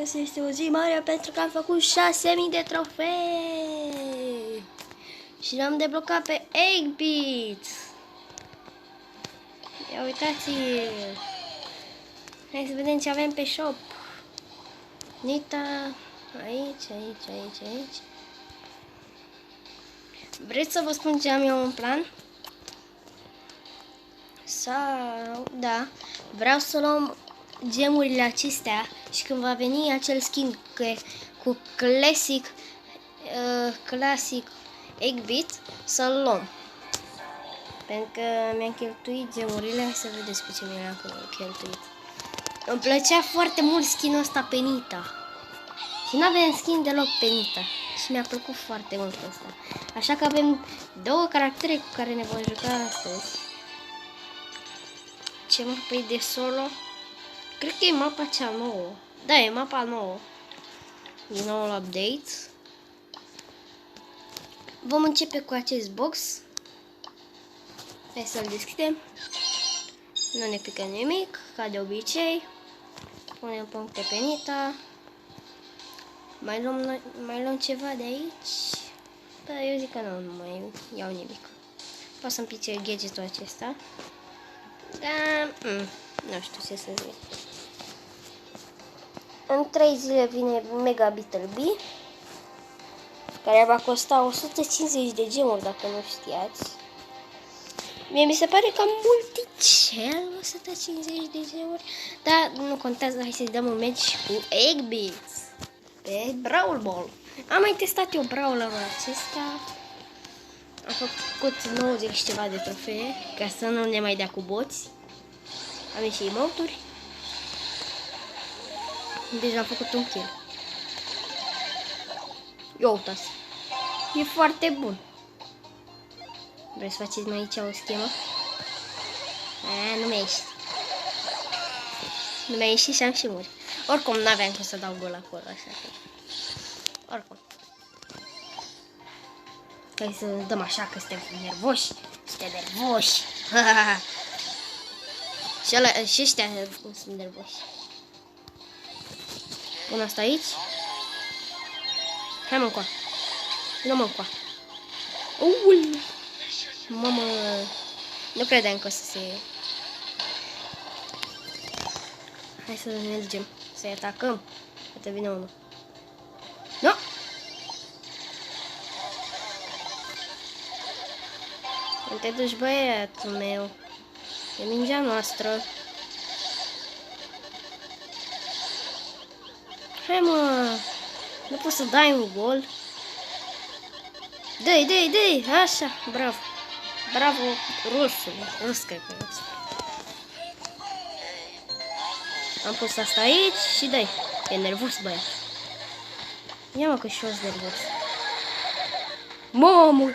Astăzi este o zi mare pentru că am făcut 6000 de trofei și l-am deblocat pe 8-bit. Ia uitați-l. Hai să vedem ce avem pe shop. Nita, aici. Vreți să vă spun ce am eu în plan? Sau, da, vreau să luăm gemurile acestea și când va veni acel skin cu classic 8-bit să-l luăm. Pentru că mi-am cheltuit gemurile, hai să vedeți cu ce mi-am cheltuit. Îmi plăcea foarte mult skinul ăsta pe Nita. Și nu avem skin deloc pe Nita. Și mi-a plăcut foarte mult ăsta. Așa că avem două caractere cu care ne vom juca astăzi. Ce mapă de solo? Cred că e mapa cea nouă. Da, e mapa nouă. Din noul update. Vom începe cu acest box. Hai să-l deschidem. Nu ne pică nimic, ca de obicei. Punem puncte pe Nita. Mai luăm ceva de aici. Da, eu zic că nu mai iau nimic. Poate să-mi pice gadgetul acesta. Da, nu știu ce să zic. În 3 zile vine Mega Beetle B, care va costa 150 de gemuri, dacă nu știați. Mie mi se pare cam multicel 150 de gemuri, dar nu contează, hai să-i dăm un match cu 8-bit pe Brawl Ball. Am mai testat eu Brawlerul acesta. Am făcut 90 și ceva de trofee, ca să nu ne mai dea cu boți. Am și emoturi. Deci am făcut un kill. Ia uitați. E foarte bun. Vreți să faceți mai aici o schemă? Nu mi-a ieșit. Nu mi-a ieșit și am și murit. Oricum n-aveam cum să dau gol acolo, așa că... Oricum. Hai să dăm așa că suntem nervoși. Suntem nervoși. Și ăștia sunt nervoși. Pun asta aici. Hai mă încoa. Nu mă încoa. Mamă. Nu credeam că o să se... Hai să mergem. Să-i atacăm. Poate vine unul. Nu! Unde te duci, băiatul meu? E mingea noastră. Hai mă! Nu poți să dai un gol? Dă-i! Așa, bravo! Bravo, rus cred că e asta. Am pus asta aici și dă-i. E nervos, băiat. Ia mă că și-o nervos. Mamă!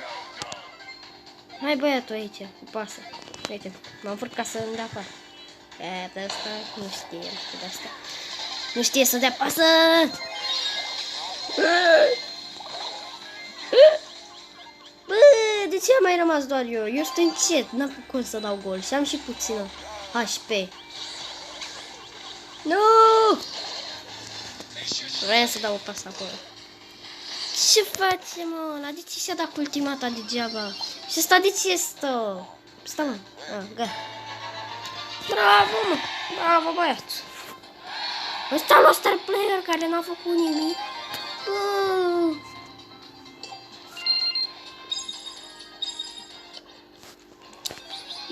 Hai băiatul aici, cu pasă. Uite, m-am furcat să îmi dea pasă. Pe asta nu știe de asta. Nu știe să dea pasă! Bă, de ce am mai rămas doar eu? Eu sunt încet, n-am făcut cum să dau gol și am și puțină HP. Nu! Vreau să dau o pasă acolo. Ce face, mă? La de ce și-a dat ultimata degeaba? Și ăsta de ce stă? Stă, mă. Gata. Bravo, mă! Bravo, băiat! Ăsta e un star player care n-a făcut nimic. Bă!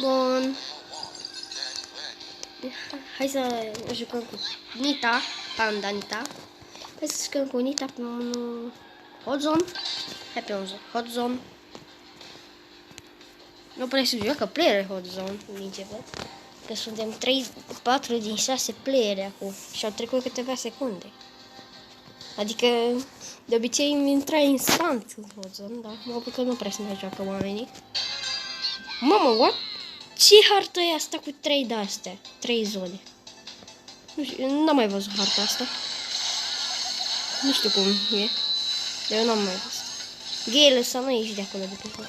Bun. Hai să jucăm cu Nita, Panda Nita. Hai să jucăm cu Nita pe un hot zone. Hai pe un hot zone. Nu prea să joacă player hot zone, din ce văd. Că suntem 4 din 6 playeri acum și au trecut câteva secunde. Adică, de obicei îmi intra instant în hot zone, da? Mă bucur că nu prea să mai joacă oamenii. Mamă, what? Ce hartă e asta cu 3 de-astea? 3 zone. Nu știu, n-am mai văzut harta asta. Nu știu cum e. Eu n-am mai văzut. Ghele să nu ieși de acolo de pe acolo.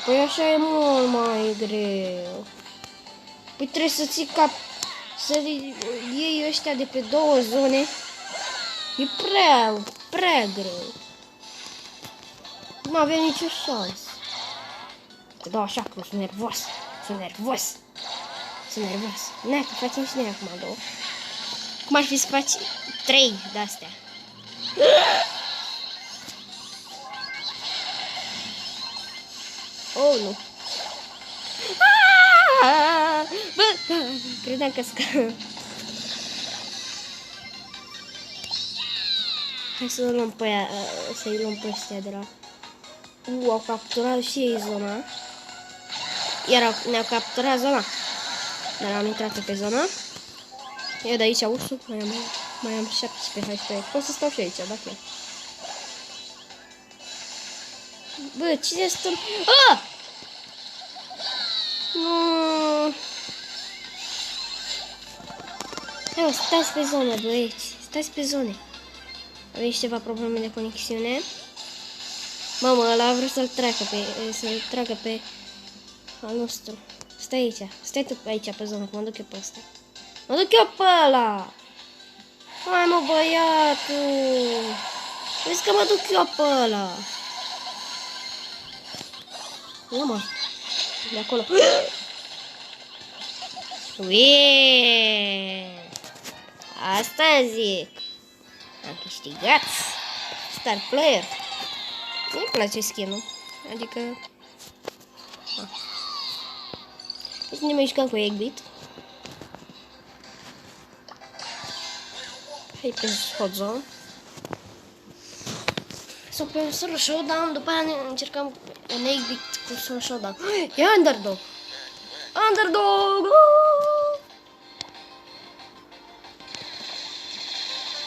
Păi așa e mult mai greu. Păi trebuie să ții cap... Să iei ăștia de pe 2 zone E prea greu. Nu avem nicio șansă. Te dau așa că sunt nervos. Ne, că facem și noi acum două. Cum ar fi să faci 3 de-astea? Oh, nu. Bă, credeam că Hai să luăm pe aia, să-i luăm pe ăștia de la... au capturat și ei zona. Iar ne-au capturat zona. Dar am intrat pe zona. Eu de aici ursul, mai am 17 HP. Pot să stau și aici, dacă... Bă, cine stă... Ah! Nu. Hai, stați pe zonă, băieți. Stați pe zone. Aveți ceva probleme de conexiune? Mamă, ăla a vrut să-l tragă pe al nostru. Stai aici. Stai tu aici pe zonă, că mă duc eu pe ăsta. Mă duc eu pe ăla! Hai mă, băiatul! Vezi că mă duc eu pe ăla! Ia mă! De acolo. Uie! Asta zic! Am câștigat! Star player! Nu-mi place skin-ul. Adică... Deci ne mai jucăm cu Eggbit. Hai pe hot zone. Sau pe solo showdown, după aia ne încercăm în Eggbit cu solo showdown. E underdog! Underdog!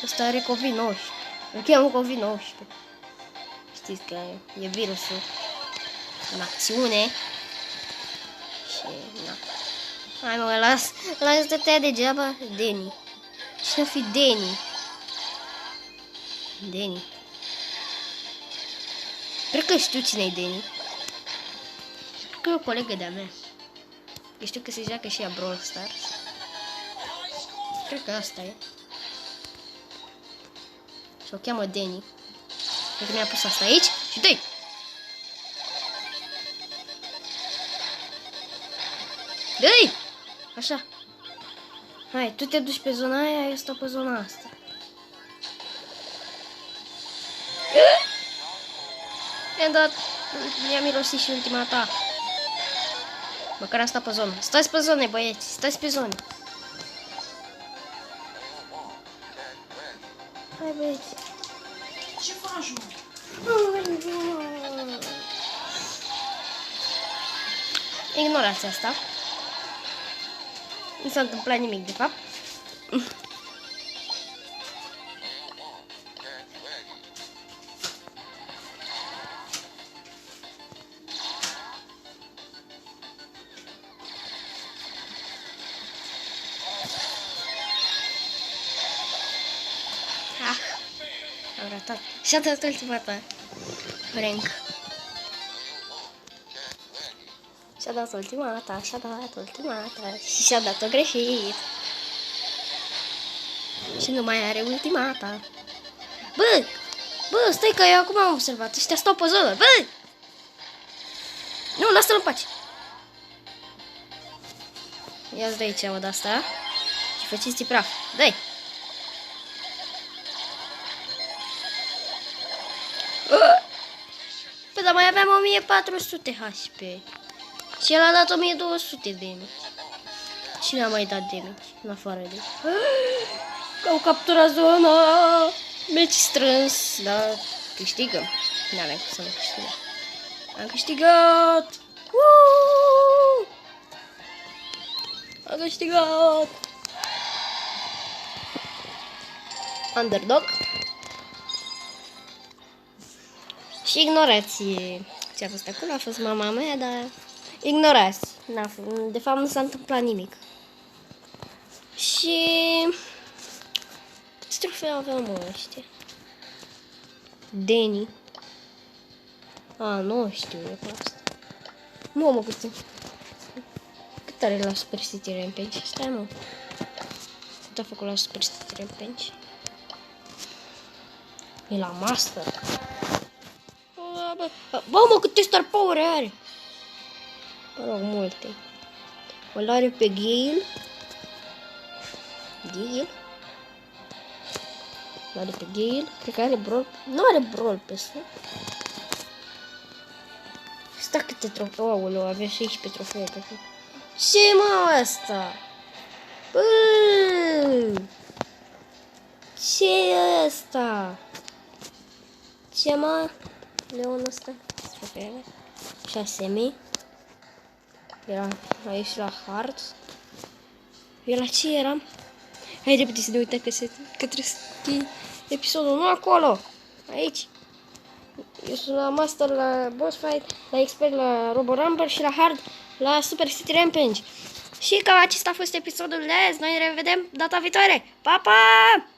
Ăsta are COVID-19. Îl cheamă COVID-19. Știți că e virusul în acțiune. Și na. Hai mă, las de tăia degeaba. Deni. Cine-o fi Deni? Deni. Cred că știu cine-i Deni. Cred că e o colegă de-a mea. Eu știu că se joacă și ea Brawl Stars. Cred că asta e. Și o cheamă Deni. Cred că mi-a pus asta aici și dă-i! Dă-i! Așa. Hai, tu te duci pe zona aia, eu stau pe zona asta. Mi-am dat... Mi-a mirosit și ultima ta. Măcar am stat pe zonă. Stați pe zone, băieți, stați pe zone. Hai, băieți. Ce faci, mă? Ignorați asta. Nu s-a întâmplat nimic, de fapt. Am ratat. Și-a dat ultimata. Rank. Și-a dat ultimata, și și-a dat-o greșit. Și nu mai are ultimata. Bă, stai că eu acum am observat. Ăștia stau pe zonă. Bă! Nu, lasă-l în pace. Ia-ți de aici, mă, de-asta. Și faceți-i praf. Dă-i! Păi, dar mai aveam 1400 HP. Și el a dat 1200 damage. Cine a mai dat damage? În afară de... Că au capturat zona! Meci strâns, dar câștigăm. N-avem cum să nu câștigăm. Am câștigat! Am câștigat! Underdog. Și ignorați ce a fost acolo, a fost mama mea, dar ignorați. De fapt nu s-a întâmplat nimic. Și... Câți trofei aveam ăștia? Deni. Nu știu eu pe asta. Mă, cât are la Super City Rampage? Stai, mă. Cât a făcut la Super City Rampage? E la master. Bă, mă, câte star power are! Mă rog, multe. Îl are pe Gale. Gale? Îl are pe Gale. Cred că are Brawl. Nu are Brawl pe ăsta. Stai câte trofee. Aoleu, avea 16 trofee pe ăsta. Ce mă asta? Bă! Ce e ăsta? Ce mă? Leon ăsta? Trofeele. 6000. Era aici la hard. Eu la ce eram? Hai repede să ne uităm că trebuie să fie episodul. Nu acolo! Aici. Eu sunt la Master, la Boss Fight, la Expert, la Robo Rumble și la Hard, la Super City Rampage. Și că acesta a fost episodul de azi. Noi ne revedem data viitoare. Pa, pa!